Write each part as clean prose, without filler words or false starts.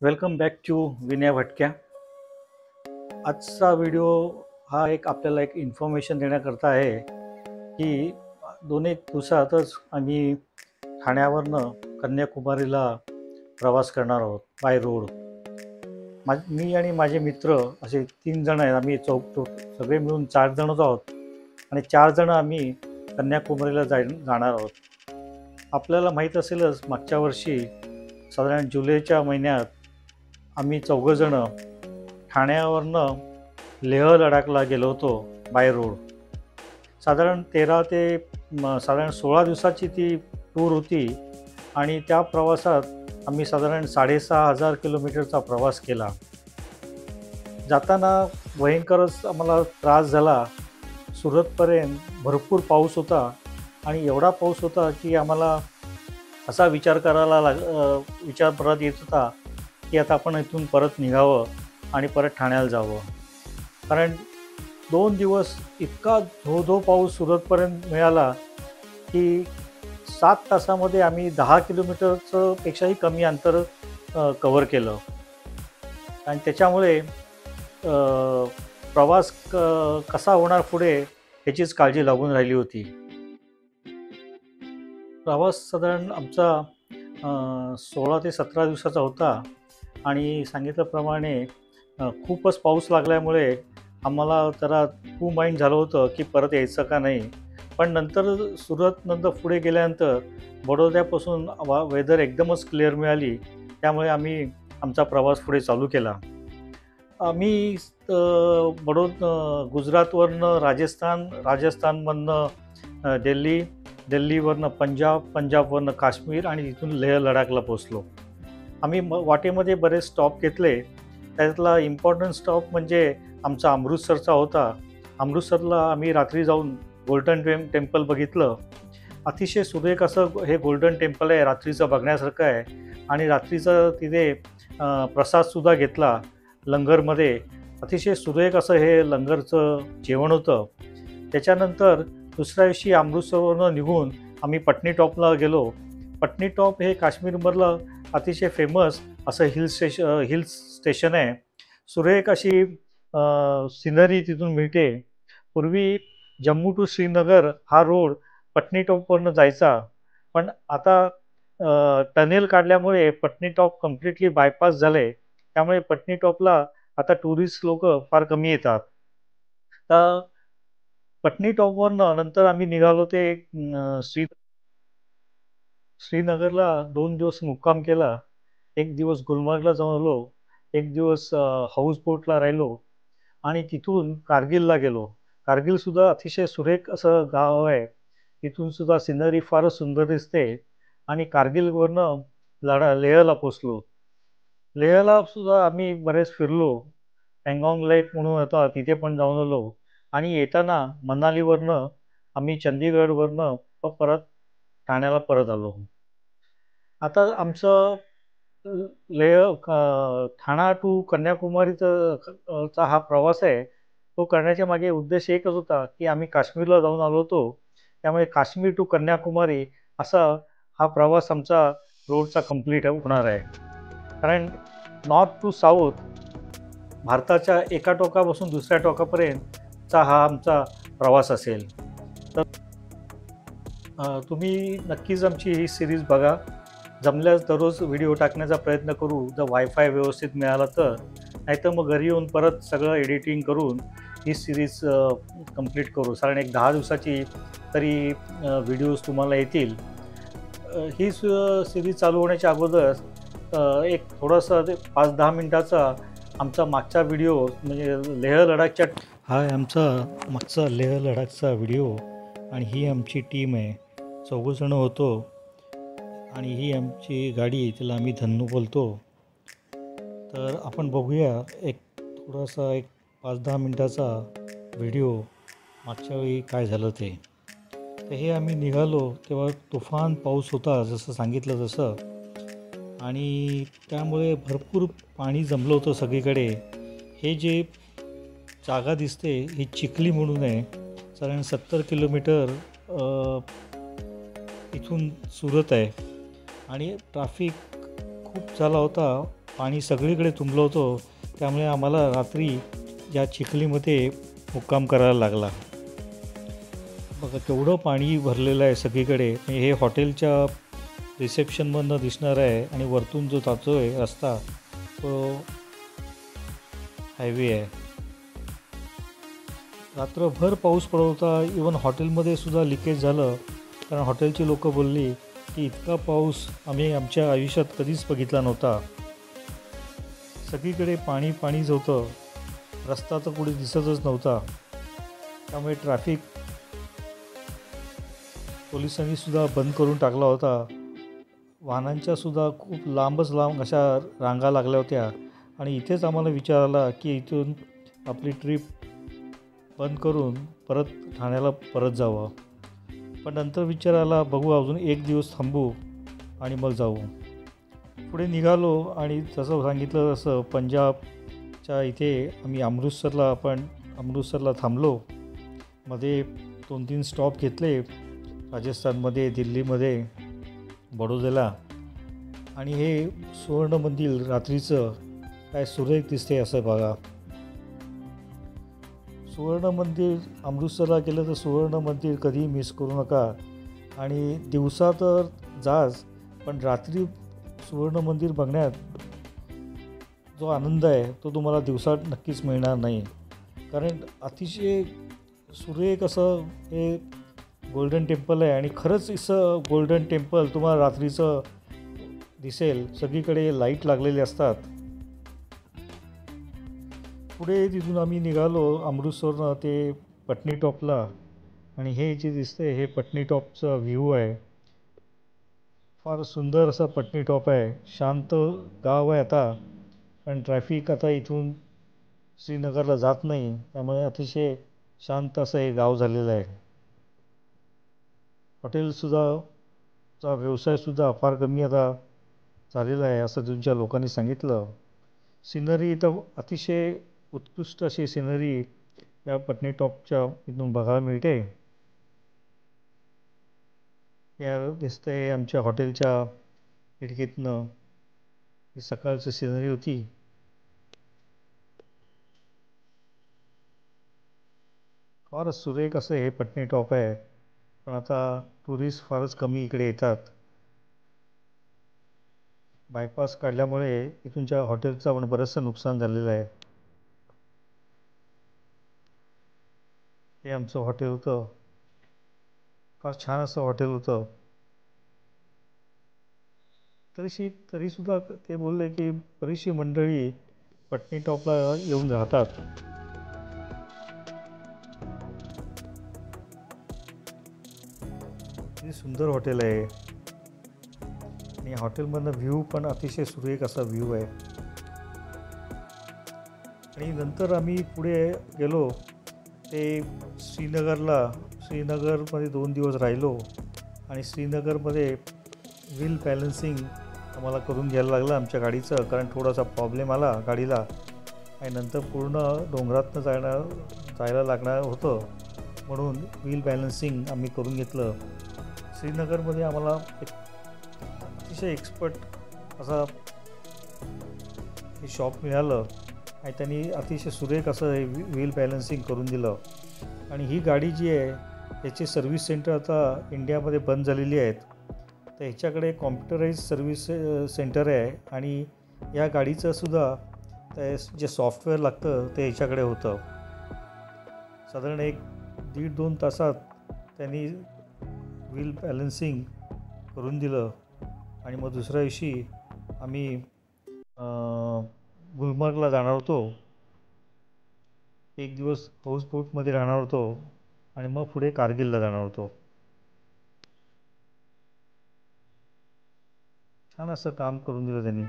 Welcome back to Vinay भटक्या. आजचा video हा आपल्याला एक इन्फॉर्मेशन देण्याकरता आहे की 2-1 दिवसातच आम्ही ठाण्यावरनं कन्याकुमारीला प्रवास करणार आहोत बाय रोड. मी आणि माझे मित्र असे 3 जण आहेत. आम्ही सगळे मिळून 4 जणच आहोत आणि 4 जण आम्ही कन्याकुमारीला जाणार आहोत. आपल्याला माहीत असेलच, मागच्या वर्षी साधारण जुलैच्या महिन्यात आम्ही 4 जण ठाण्यावरनं लेह लडाखला गेलो होतो बाय रोड. साधारण 13 ते साधारण 16 दिवसाची ती टूर होती आणि त्या प्रवासात आम्ही साधारण 6,500 किलोमीटरचा प्रवास केला. जाताना भयंकरच आम्हाला त्रास झाला. सुरतपर्यंत भरपूर पाऊस होता आणि एवढा पाऊस होता की आम्हाला असा विचार परत येत होता की आता आपण इथून परत निघावं आणि परत ठाण्याला जावं. कारण 2 दिवस इतका धो पाऊस सुरतपर्यंत मिळाला की 7 तासामध्ये आम्ही 10 किलोमीटरचं पेक्षाही कमी अंतर कव्हर केलं आणि त्याच्यामुळे प्रवास कसा होणार पुढे याचीच काळजी लागून राहिली होती. प्रवास साधारण आमचा 16 ते 17 दिवसाचा होता आणि सांगितल्याप्रमाणे खूपच पाऊस लागल्यामुळे आम्हाला जरा टू माइंड झालं होतं की परत यायचं का नाही. पण सुरतनंतर पुढे गेल्यानंतर बडोद्यापासून वेदर एकदमच क्लिअर मिळाली. त्यामुळे आम्ही आमचा प्रवास पुढे चालू केला. आम्ही गुजरातवरनं राजस्थानमधनं दिल्लीवरनं पंजाबवरनं काश्मीर आणि तिथून लेह लडाखला पोचलो. आम्ही वाटेमध्ये बरेच स्टॉप घेतले. त्यातला इम्पॉर्टंट स्टॉप म्हणजे आमचा अमृतसरचा होता. अमृतसरला आम्ही रात्री जाऊन गोल्डन टेम्पल बघितलं. अतिशय सुरेख असं हे गोल्डन टेम्पल आहे, रात्रीचं बघण्यासारखं आहे आणि रात्रीचं तिथे प्रसादसुद्धा घेतला लंगरमध्ये. अतिशय सुरेख असं हे लंगरचं जेवण होतं. त्याच्यानंतर दुसऱ्या दिवशी अमृतसरवरून निघून आम्ही पटनी टॉपला गेलो. पटनी टॉप हे काश्मीरमधलं अतिशय फेमस असं हिल स्टेशन आहे. सुरेख अशी सिनरी तिथून मिळते. पूर्वी जम्मू टू श्रीनगर हा रोड पटनी टॉपवरनं जायचा, पण आता टनेल काढल्यामुळे पटनी टॉप कम्प्लिटली बायपास झाले. त्यामुळे पटनी टॉपला आता टुरिस्ट लोक फार कमी येतात. तर पटनी टॉपवरनं नंतर आम्ही निघालो ते श्रीनगरला 2 दिवस मुक्काम केला. 1 दिवस गुलमर्गला जाऊन आलो, 1 दिवस हाऊस बोटला राहिलो आणि तिथून कारगिलला गेलो. कारगिलसुद्धा अतिशय सुरेख असं गाव आहे. तिथून सुद्धा सिनरी फारच सुंदर दिसते आणि कारगिलवरनं लेहला पोचलो. लेहला सुद्धा आम्ही बरेच फिरलो. पँगॉंग लेक म्हणून होता, तिथे पण जाऊन आलो आणि येताना मनालीवरनं आम्ही चंदीगडवरनं परत ठाण्याला परत आलो. आता आमचं ठाणा टू कन्याकुमारीचा हा प्रवास आहे. तो करण्याच्या मागे उद्देश एकच होता की आम्ही काश्मीरला जाऊन आलो होतो. त्यामुळे काश्मीर टू कन्याकुमारी असा हा प्रवास आमचा रोडचा कंप्लीट होणार आहे. कारण नॉर्थ टू साऊथ भारताच्या एका टोकापासून दुसऱ्या टोकापर्यंतचा हा आमचा प्रवास असेल. तर तुम्ही नक्कीच आमची ही सिरीज बघा. जमल्यास दररोज व्हिडिओ टाकण्याचा प्रयत्न करू, जर वायफाय व्यवस्थित मिळाला तर. नाहीतर मग घरी येऊन परत सगळं एडिटिंग करून ही सिरीज कंप्लीट करू. साधारण एक 10 दिवसाची तरी व्हिडिओज तुम्हाला येतील. ही सिरीज चालू होण्याच्या अगोदर एक थोडासा 5-10 मिनटाचा आमचा मागचा व्हिडिओ म्हणजे लेह लडाखच्या हा आमचा मागचा लेह लडाखचा व्हिडिओ आणि ही आमची टीम आहे. 4 जण होतो आणि ही आमची गाडी, तिला आम्ही धन्नू बोलतो. तर आपण बघूया एक थोडासा 5-10 मिनटाचा व्हिडिओ मागच्या वेळी काय झालं ते. तर हे आम्ही निघालो तेव्हा तुफान पाऊस होता, जसं सांगितलं तसं, आणि त्यामुळे भरपूर पाणी जमलं होतं सगळीकडे. हे जे जागा दिसते ही चिखली म्हणून आहे. साधारण 70 किलोमीटर इथून सुरत आहे आणि ट्रॅफिक खूप झाला होता. पाणी सगळीकडे तुंबलं होतं. त्यामुळे आम्हाला रात्री या चिखलीमध्ये मुक्काम करायला लागला. बघा केवढं पाणी भरलेलं आहे सगळीकडे. हे हॉटेलच्या रिसेप्शनमधनं दिसणार आहे आणि वरतून जो जातो आहे रस्ता तो हायवे आहे. रात्रभर पाऊस पडत होता. इवन हॉटेलमध्ये सुद्धा लिकेज झालं, कारण हॉटेलची लोकं बोलली की इतका पाऊस आम्ही आमच्या आयुष्यात कधीच बघितला नव्हता. सगळीकडे पाणीच होतं. रस्ता तर कुठे दिसतच नव्हता. त्यामुळे ट्रॅफिक पोलिसांनी सुद्धा बंद करून टाकला होता. वाहनांच्या सुद्धा खूप लांब अशा रांगा लागल्या होत्या आणि इथेच आम्हाला विचार आला की इथून आपली ट्रिप बंद करून परत ठाण्याला परत जावं. पण नंतर विचार आला बघू अजून एक दिवस थांबू आणि मग जाऊ. पुढे निघालो आणि जसं सांगितलं तसं पंजाबच्या इथे आम्ही अमृतसरला थांबलो. मध्ये 2-3 स्टॉप घेतले, राजस्थानमध्ये, दिल्लीमध्ये, बडोद्याला. आणि हे सुवर्ण मंदिर रात्रीचं काय सुरेख दिसते असं बघा. सुवर्ण मंदिर अमृतसरला गेलं तर सुवर्ण मंदिर कधीही मिस करू नका. आणि दिवसा तर जाच, पण रात्री सुवर्ण मंदिर बघण्यात जो आनंद आहे तो तुम्हाला दिवसा नक्कीच मिळणार नाही. कारण अतिशय सुरेख असं हे गोल्डन टेम्पल आहे आणि खरंच असं गोल्डन टेम्पल तुम्हाला रात्रीचं दिसेल. सगळीकडे लाईट लागलेले असतात. पुढे तिथून आम्ही निघालो अमृतसरनं ते पटनी टॉपला. आणि हे जे दिसतंय हे पटनी टॉपचा व्ह्यू आहे. फार सुंदर असा पटनी टॉप आहे. शांत गाव आहे आता, कारण ट्रॅफिक आता इथून श्रीनगरला जात नाही, त्यामुळे अतिशय शांत असं हे गाव झालेलं आहे. हॉटेलसुद्धा व्यवसायसुद्धा फार कमी आता झालेला आहे असं तुमच्या लोकांनी सांगितलं. सिनरी इथं अतिशय उत्कृष्ट अशी सिनरी या पटनी टॉपच्या इथून बघायला मिळते. या दिसतंय आमच्या हॉटेलच्या खिडकीतनं ही सकाळची सिनरी होती. फारच सुरेख असं हे पटनी टॉप आहे, पण आता टुरिस्ट फारच कमी इकडे येतात. बायपास काढल्यामुळे इथूनच्या हॉटेलचं पण बरंचसं नुकसान झालेलं आहे. हे आमचं हॉटेल होतं. फार छान असं हॉटेल होतं. तरीसुद्धा ते बोलले की बरीचशी मंडळी पटनी टॉपला येऊन राहतात. किती सुंदर हॉटेल आहे आणि हॉटेलमधनं व्ह्यू पण अतिशय सुरेख असा व्ह्यू आहे. आणि नंतर आम्ही पुढे गेलो ते श्रीनगरमध्ये 2 दिवस राहिलो. आणि श्रीनगरमध्ये व्हील बॅलन्सिंग आम्हाला करून घ्यायला लागलं आमच्या गाडीचं, कारण थोडासा प्रॉब्लेम आला गाडीला. आणि नंतर पूर्ण डोंगरातनं जायला लागणार होतं, म्हणून व्हील बॅलन्सिंग आम्ही करून घेतलं. श्रीनगरमध्ये आम्हाला एक अतिशय एक्सपर्ट असा हे शॉप मिळालं आणि त्यांनी अतिशय सुरेख असं हे व्हील बॅलन्सिंग करून दिलं. आणि ही गाडी जी आहे त्याची सर्व्हिस सेंटर आता इंडियामध्ये बंद झालेली आहेत, तर ह्याच्याकडे कॉम्प्युटराइज सर्व्हिस सेंटर आहे. आणि या गाडीचं सुद्धा जे सॉफ्टवेअर लागतं ते ह्याच्याकडे होतं. साधारण 1-1.5-2 तासात त्यांनी व्हील बॅलन्सिंग करून दिलं. आणि मग दुसऱ्या दिवशी आम्ही गुलमर्गला जाणार होतो. 1 दिवस हाऊसबोटमध्ये राहणार होतो आणि मग पुढे कारगिलला जाणार होतो. छान असं काम करून दिलं त्यांनी.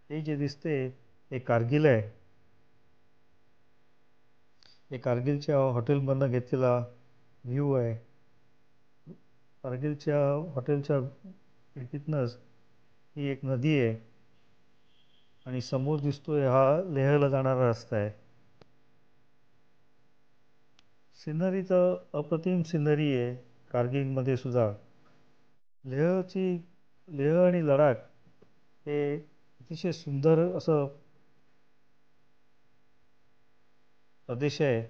हे जे दिसते हे कारगिल आहे. हे कारगिलच्या हॉटेलमधनं घेतलेला व्ह्यू आहे. कारगिलच्या हॉटेलच्या खिडकीतनंच ही एक नदी आहे आणि समोर दिसतोय हा लेहला जाणारा रस्ता आहे. सिनरी तर अप्रतिम सिनरी आहे कारगिलमध्ये सुद्धा. लेहची लेह आणि लडाख हे अतिशय सुंदर असं प्रदेश आहे.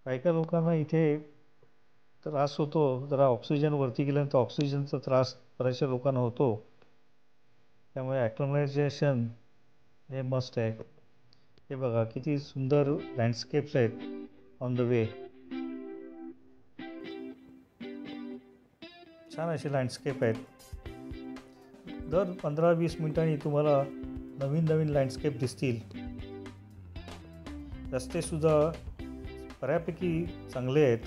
काही काही लोकांना इथे त्रास होतो, जरा ऑक्सिजन वरती गेल्यानंतर ऑक्सिजनचा त्रास बऱ्याचशा लोकांना होतो. त्यामुळे ॲक्लिमेटायझेशन हे मस्ट आहे. हे बघा किती सुंदर लँडस्केप्स आहेत ऑन द वे. छान असे लँडस्केप आहेत. दर 15-20 मिनिटांनी तुम्हाला नवीन नवीन लँडस्केप दिसतील. रस्तेसुद्धा बऱ्यापैकी चांगले आहेत.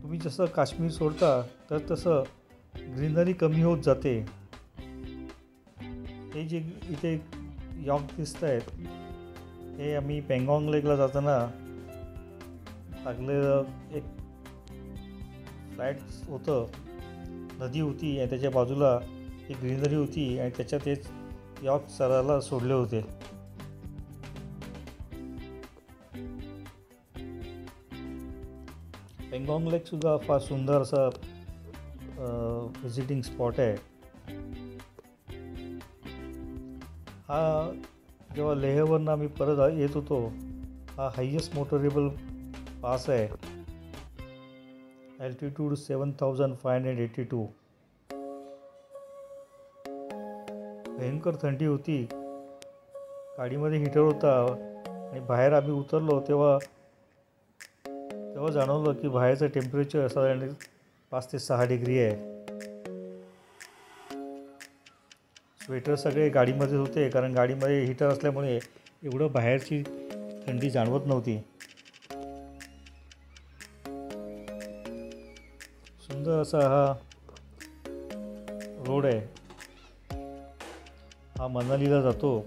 तुम्ही जसं काश्मीर सोडता तर तसं ग्रीनरी कमी होत जाते. हे जे इथे याक दिसत आहेत हे आम्ही पेंगॉंग लेकला जाताना लागलेलं एक फ्लॅट होतं. नदी होती आणि त्याच्या बाजूला एक ग्रीनरी होती आणि त्याच्यात एक याक चरायला सोडले होते. पेंगॉंग लेकसुद्धा फार सुंदर असा व्हिजिटिंग स्पॉट आहे. हा जेव्हा लेहवरनं आम्ही परत येत होतो हा हायेस्ट मोटरेबल पास आहे. अल्टिट्यूड 7582. भयंकर थंडी होती. गाडीमध्ये हीटर होता आणि बाहेर आम्ही उतरलो तेव्हा जाणवलं की बाहेरचं टेम्परेचर साधारण 5 ते 6 डिग्री आहे. स्वेटर सगळे गाडीमध्ये होते कारण गाडीमध्ये हीटर असल्यामुळे एवढं बाहेरची थंडी जाणवत नव्हती. सुंदर असा हा रोड आहे. हा मनालीला जातो.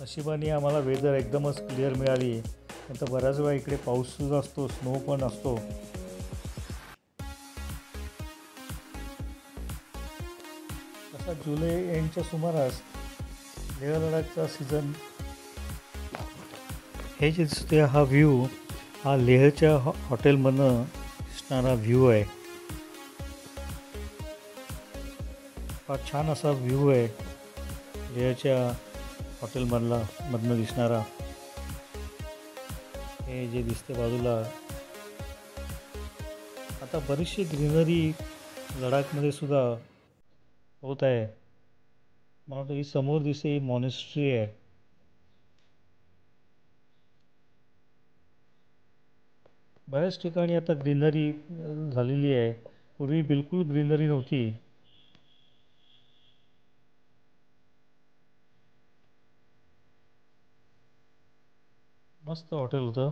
नशिबाने आम्हाला वेदर एकदमच क्लिअर मिळाली. नंतर बऱ्याच वेळा इकडे पाऊससुद्धा असतो, स्नो पण असतो. असा जुलै एंडच्या सुमारास लेह लडाखचा सीझन. हे जे दिसते हा व्ह्यू हा लेहच्या हॉटेलमधनं दिसणारा व्ह्यू आहे. फार छान असा व्ह्यू आहे लेहच्या हॉटेलमधनं दिसणारा. हे जे दिसते बाजूला आता बरीचशी ग्रीनरी लडाखमध्ये सुद्धा होत आहे. मला वाटतं ही समोर दिसते ही मॉनेस्ट्री आहे. बऱ्याच ठिकाणी आता ग्रीनरी झालेली आहे. पूर्वी बिलकुल ग्रीनरी नव्हती. मस्त हॉटेल होतं.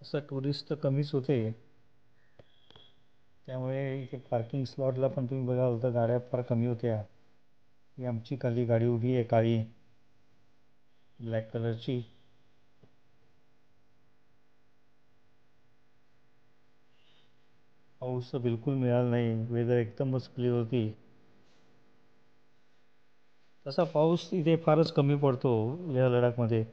असं टुरिस्ट तर कमीच होते त्यामुळे इथे पार्किंग स्लॉटला पण तुम्ही बघाल तर गाड्या फार कमी होत्या. ही आमची खाली गाडी उभी आहे काळी ब्लॅक कलरची. पाऊस तर बिलकुल मिळाला नाही. वेदर एकदमच क्लिअर होती. तसा पाऊस इथे फारच कमी पडतो लेह लडाखमध्ये.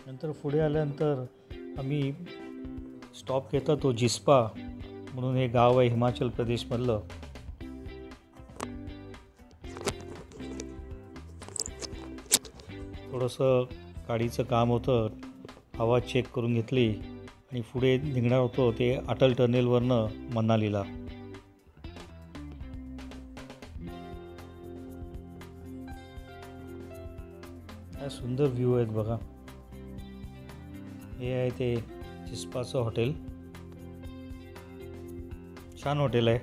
नंतर पुढे आल्यानंतर आम्ही स्टॉप घेतला तो जिस्पा म्हणून हे गाव आहे हिमाचल प्रदेशमधलं. थोडंसं गाडीचं काम होतं. हवा चेक करून घेतली आणि पुढे निघणार होतो ते अटल टनेलवरनं मनालीला. काय सुंदर व्ह्यू आहेत बघा. हे आहे ते जिस्पाचं हॉटेल. छान हॉटेल आहे.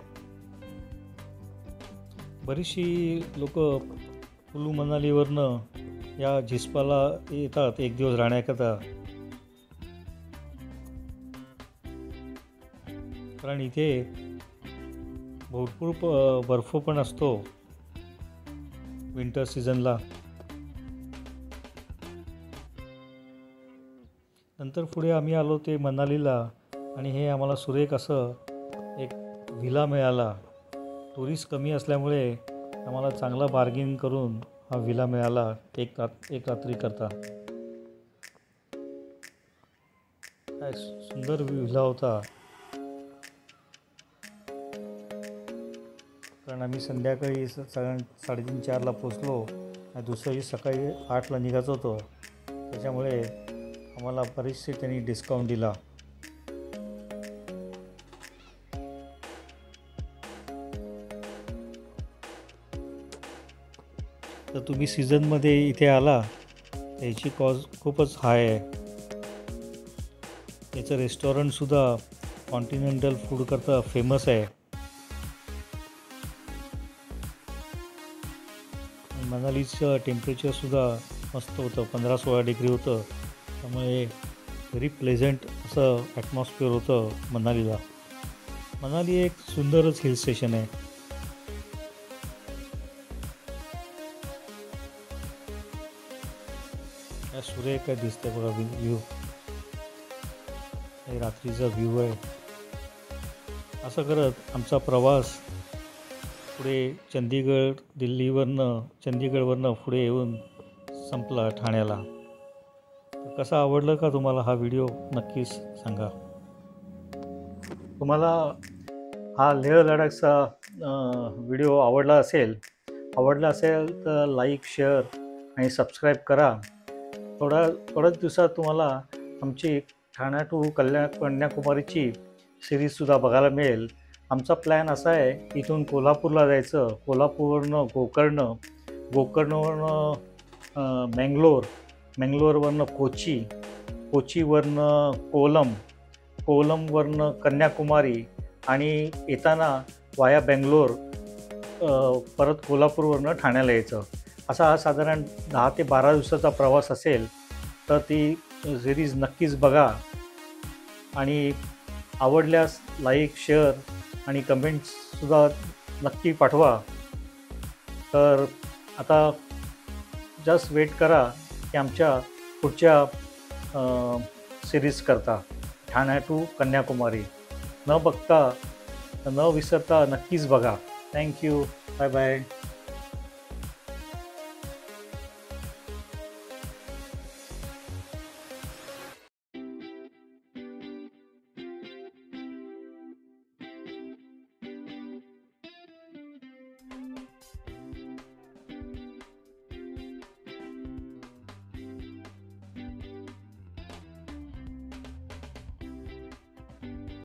बरीचशी लोक कुल्लू मनालीवरनं या झिस्पाला येतात एक दिवस राहण्याकरता, कारण इथे भरपूर बर्फ पण असतो विंटर सीझनला. नंतर पुढे आम्ही आलो ते मनालीला, आणि हे आम्हाला सुरेख असं एक व्हिला मिळाला. टुरिस्ट कमी असल्यामुळे आम्हाला चांगला बार्गेन करून हा व्हिला मिळाला एक रात्री करता. काय सुंदर व्हिला होता. कारण आम्ही संध्याकाळी 3:30-4ला पोचलो आणि दुसऱ्या दिवशी सकाळी 8ला निघायचं होतं. त्याच्यामुळे आम्हाला बरेचसे त्यांनी डिस्काउंट दिला. तर तुम्ही सीझनमध्ये इथे आला, याची कॉस्ट खूपच हाय आहे. याचं रेस्टॉरंटसुद्धा कॉन्टिनेंटल फूड करता फेमस आहे. मनालीचं टेम्परेचरसुद्धा मस्त होतं, 15-16 डिग्री होतं. त्यामुळे व्हेरी प्लेझंट असं ॲटमॉस्फिअर होतं मनालीला. मनाली एक सुंदरच हिल स्टेशन आहे. काय सुरेख काय दिसतंय बघा व्ह्यू. हे रात्रीचा व्ह्यू आहे. असं करत आमचा प्रवास पुढे चंदीगडवरनं पुढे येऊन संपला ठाण्याला. कसा आवडलं का तुम्हाला हा व्हिडिओ, नक्कीच सांगा. तुम्हाला हा लेह लडाखचा व्हिडिओ आवडला असेल तर लाईक, शेअर आणि सबस्क्राईब करा. थोड्याच दिवसात तुम्हाला आमची ठाणा टू कन्याकुमारीची सिरीजसुद्धा बघायला मिळेल. आमचा प्लॅन असा आहे, इथून कोल्हापूरला जायचं, कोल्हापूरवरनं गोकर्णवरनं मंगलोरवरनं कोचीवरनं कोलमवरनं कन्याकुमारी, आणि येताना वाया बेंगलोर परत कोल्हापूरवरनं ठाण्याला यायचं. असा हा साधारण 10 ते 12 दिवसाचा प्रवास असेल. तर ती सिरीज नक्कीच बघा, आणि आवडल्यास लाईक, शेअर आणि कमेंट्ससुद्धा नक्की पाठवा. तर आता जस्ट वेट करा की आमच्या पुढच्या सिरीज करता ठाणा टू कन्याकुमारी. न विसरता नक्कीच बघा. थँक्यू. Bye bye.